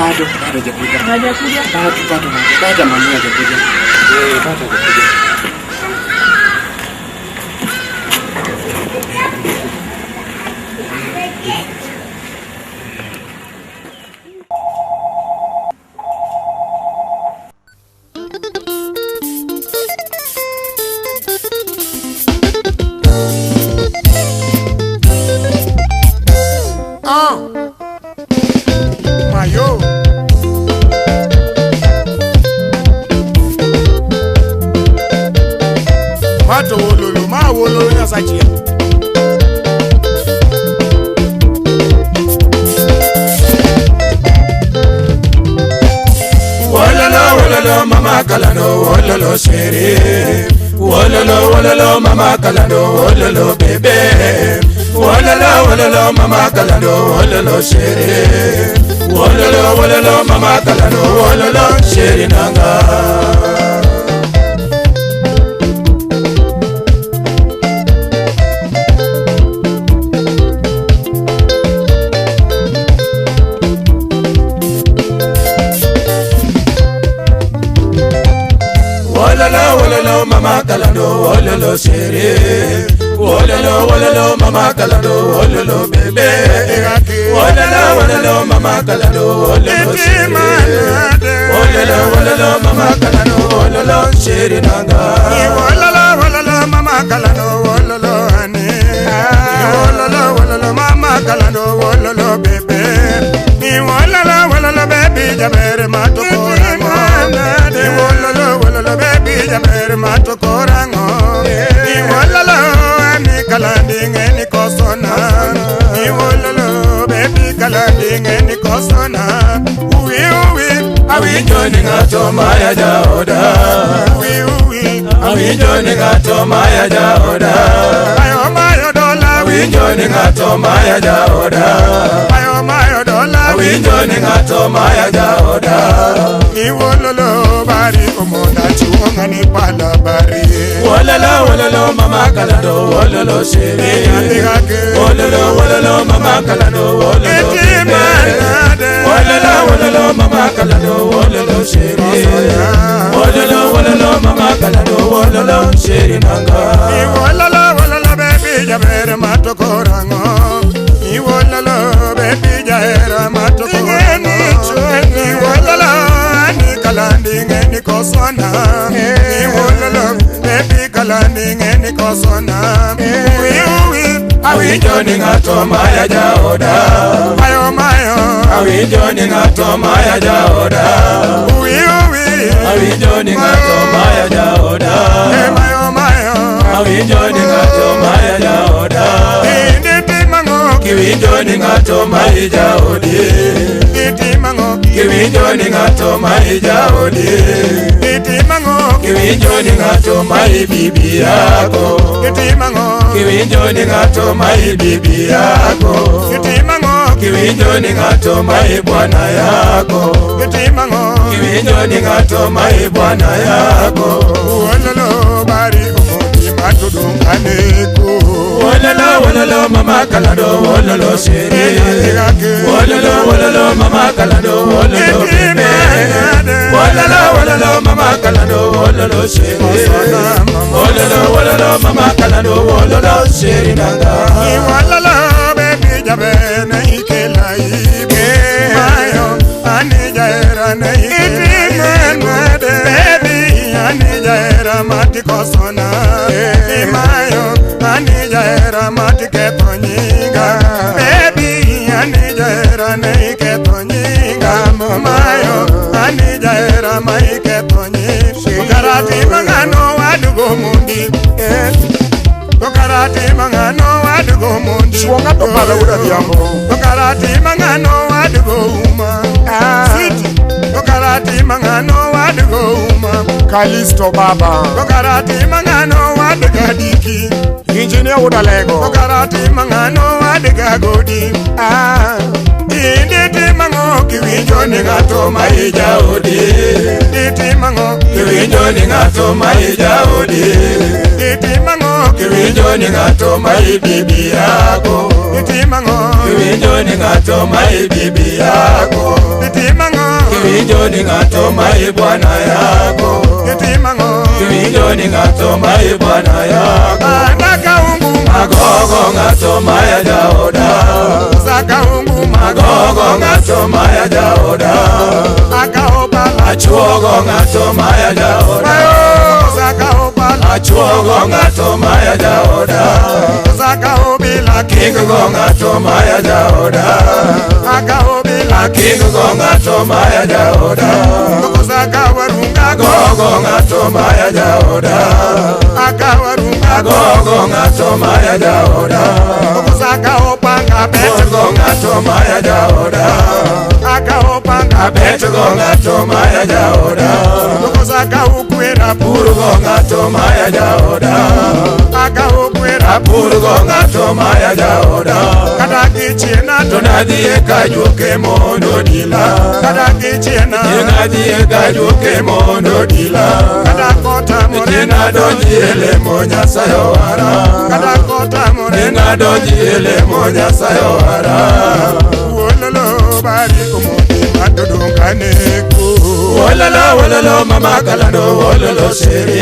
Bado hajakuja. Hajakuja? Bado mami hajakuja. Bado hajakuja. Mayo Mato wololo ma wololo nya sachi Wololo mama kalano wololo shere Wololo mama kalano wololo bebe Wololo mama kalano wololo shere Wololo mama kalano wololo shere nanga Wololo mama kalano wololo shere Wololo mama kalano wololo bebe Wololo mama kalano wololo shere Wololo mama kalano wololo shere nanga Wololo mama kalano wololo ane Wololo mama kalano wololo bebe Wololo bebe jabere matokora Wololo bebe jabere matokora Wololo ani kalanding ani kosona Wololo bebe kalanding ani kosona Uwi awi joining ato maya jaoda Uwi awi joining ato maya jaoda Mayo dola awi joining ato maya jaoda Mayo dola awi joining ato maya jaoda Wololo bari omonda chuonga ni pala bari Wololo mama kalado wololo shere Wololo mama kalado wololo bebe Wololo mama kalado wololo shere Wololo mama kalado wololo shere nanga Wololo bebe jabere matokorango Wololo bebe jabere matokorango Wololo ani kalanding ani kosona Wololo bebe kalanding ani kosona Awi joining ato maya jaoda Mayo Awi joining ato maya jaoda Awi joining ato maya jaoda Mayo Awi joining ato maya jaoda Kiwi joining ato maya jaodi Kiwi joining ato maya jaodi Kiwi joining ato maya bibi yako Kiwi joining ato maya bibi yako Kiwi joining ato maya bwana yako Kiwi joining ato maya bwana yako Wololo bari omoti matudunganeko Wololo mama kalado wololo shere Wololo mama kalado wololo bebe Wololo mama kalado wololo shere Wololo mama kalado wololo shere nanga Wololo bebe jabene ikela ibe Mayo ani jaera ne ikela Baby ani jaera mati kosona Mayo ani jaera mati ketonyinga Baby ani jaera ne iketonyinga Mayo ani jaera mai ketonyinga Karati mangano wadugo mundi Karati mangano wadugo mundi Shwanga to pala uda diambo Karati mangano wadugo uma City Karati mangano wadugo uma Kalisto baba Karati mangano waduga diki Engineer uda lego Karati mangano waduga godi Nditimango kiwinjo ni ng'ato ma ijaodi. Nditimango kiwinjo ni ng'ato ma ijaodi. Nditimango kiwinjo ni ng'ato ma ibibi yako. Nditimango kiwinjo ni ng'ato ma ibibi yako. Nditimango kiwinjo ni ng'ato ma ibwana yako. Nditimango kiwinjo ni ng'ato ma ibwana yako. Nakaungu magogo ng'ato ma yajaoda. Sakaungu magogo ng'ato ma yajaoda. Akaoba achuogo ng'ato ma yajaoda. Sakaoba achuogo ng'ato ma yajaoda. Sakaobila kingo ng'ato ma yajaoda. Akaobila kingo ng'ato ma yajaoda. Sakawarunga gogo ng'ato ma yajaoda. Akawarunga gogo ng'ato ma yajaoda. Sakaopanga betgo ng'ato ma yajaoda. Akaopanga betgo ng'ato ma yajaoda. Sakaukwera purgo ng'ato ma yajaoda. Akaukwera purgo ng'ato ma yajaoda. Kata kichiena to nadhie kajuoke mondo dila. Kata kichiena nadhie kajuoke mondo dila. Kata kota morena donjiele mo Nyasaye wara. Kata kota morena donjiele mo Nyasaye wara. Wololo bari kumoti matodunganeko. Wololo wololo mama kalando wololo sheri.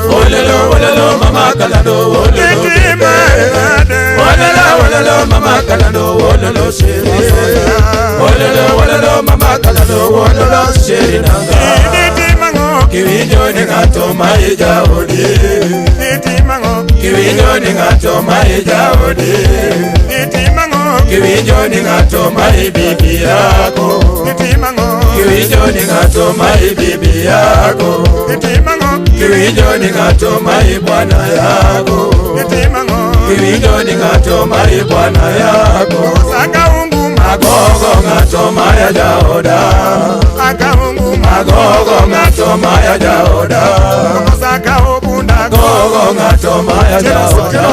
Wololo wololo mama kalando wololo bebe. Wololo wololo mama kalando wololo sheri. Wololo wololo mama kalando wololo sheri nanga. Nditimango kiwinjo ni ng'ato ma ijaodi. Nditimango kiwinjo ni ng'ato ma ijaodi. Nditimango kiwinjo ni ng'ato ma ibibi yako. Nditimango kiwinjo ni ng'ato ma ibibi yako. Nditimango kiwinjo ni ng'ato ma ibwana yako. Nditimango kiwinjo ni ng'ato ma ibwana yako. Sakaungu magogo ng'ato ma yajaoda. Akaungu magogo ng'ato ma yajaoda. Sakaobunda gogo ng'ato ma yajaoda.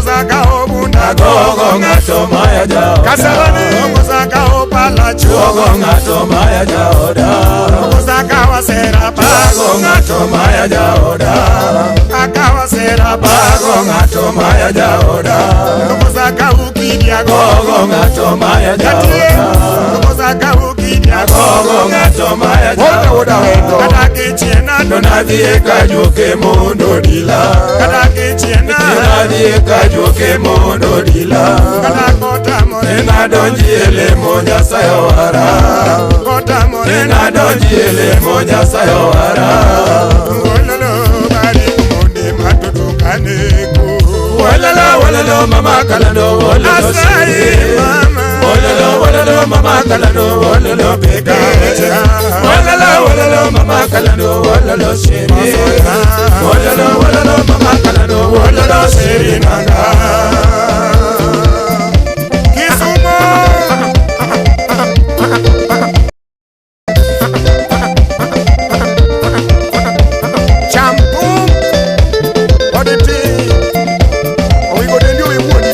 Sakaobunda gogo ng'ato ma yajaoda. Kasarani sakaopala chuogo ng'ato ma yajaoda. Sakawasera bago ng'ato ma yajaoda. Akawasera bago ng'ato ma yajaoda. Sakaukidia gogo ng'ato ma yajaoda. Sakaukidia gogo ng'ato ma yajaoda. Kata kichiena to nadhie kajuoke mondo dila. Kata kichiena nadhie kajuoke mondo dila. Kata kota morena donjiele mo Nyasaye wara. Kota morena donjiele mo Nyasaye wara. Wololo bari kumonde matodunganeko. Wololo wololo mama kalando wololo sheri. Wololo wololo mama kalando wololo bega. Wololo wololo mama kalando wololo sheri. Wololo wololo mama kalando wololo sheri nanga. Kisumo champu oditi owigo dendi owiwuoni.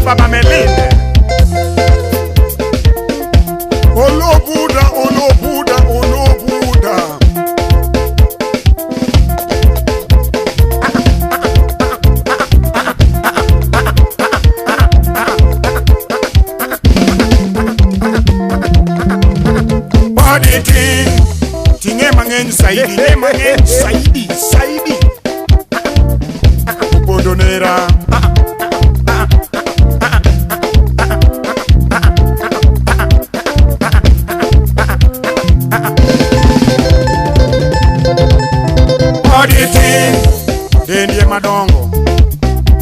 Baba Meline Olobuda, Olobuda, Olobuda. Body king Tinge mang'eny saidi, ne mang'eny saidi, saidi Bodonera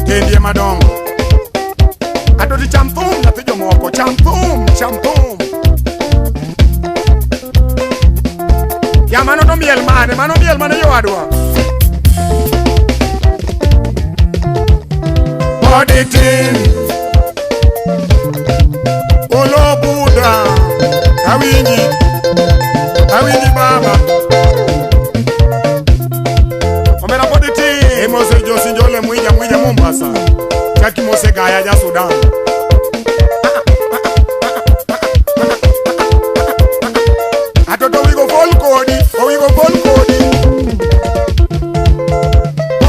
Tendie madongo Odi cham thum nyathi jomoko, cham thum, cham thum. Ya mano to miel mane jowadwa. Odi tin Olo Buddha Awinji baba Omera odi tin Mose Josi Njole mwija Mombasa Chaki Mose Gaya ja Sudan. Atoto wigo full kodi, wigo full kodi.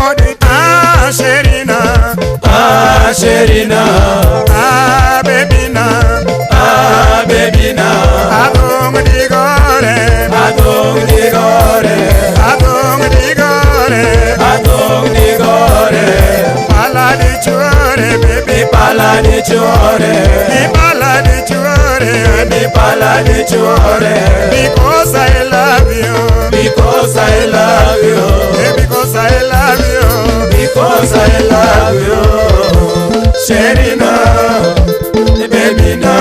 Odi Sherina, Sherina, Bebina, Bebina, Adong digore, Adong digore, Adong digore, Adong digore, Pala di chuore, baby, Pala di chuore, Pala di chuore, Pala di chuore, because I love you, because I love you, because I love you, because I love you. Sherina, baby na,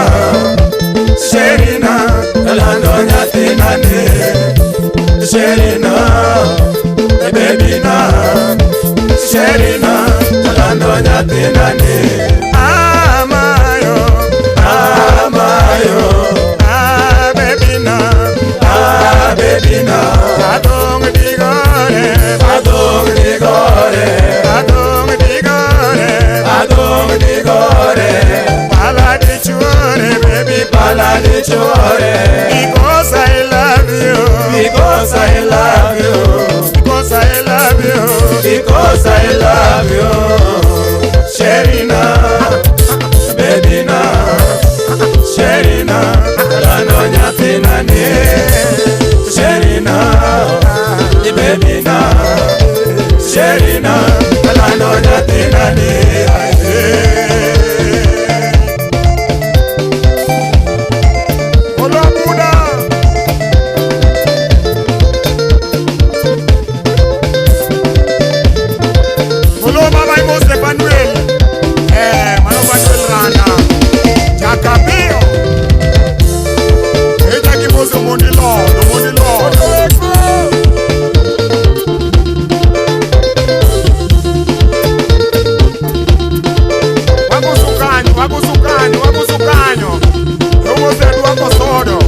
Sherina, Lando nyatinane. Sherina, baby na, Sherina, Lando nyatinane. Amayo, Amayo, baby na, Adong digore, Adong digore, Adong digore, Adong digore, Pala di chuore, baby, Pala di chuore, because I love you, because I love you, because I love you, because I love you. Sherina, baby na, Sherina, Lando nyatinane. Sherina, baby na, Sherina, Lando nyatinane. Olo Buddha, Olo Baba Mose Panuel, Mano Panuel Rana, Jacapio, Jackie Mose Money Lord, Money Lord. Wakusukanyo, Yomo zetu wako sodo.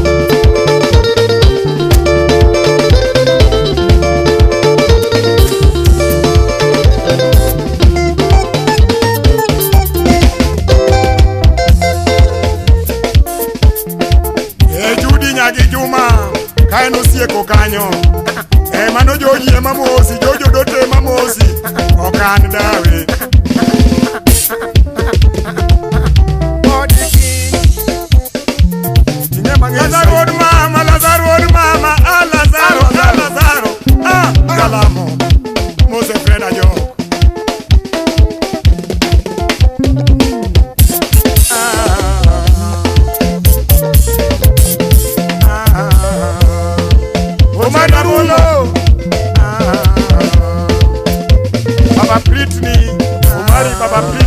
Judi nyagi Juma, kaeno sieko kanyo. Mano joji mamosi, jojo dote mamosi, okan dawe. Lazaro mama, Lazaro, Galamo, Mose Freda Jo. Omandamulo, Baba Britney, Omari Baba Britney.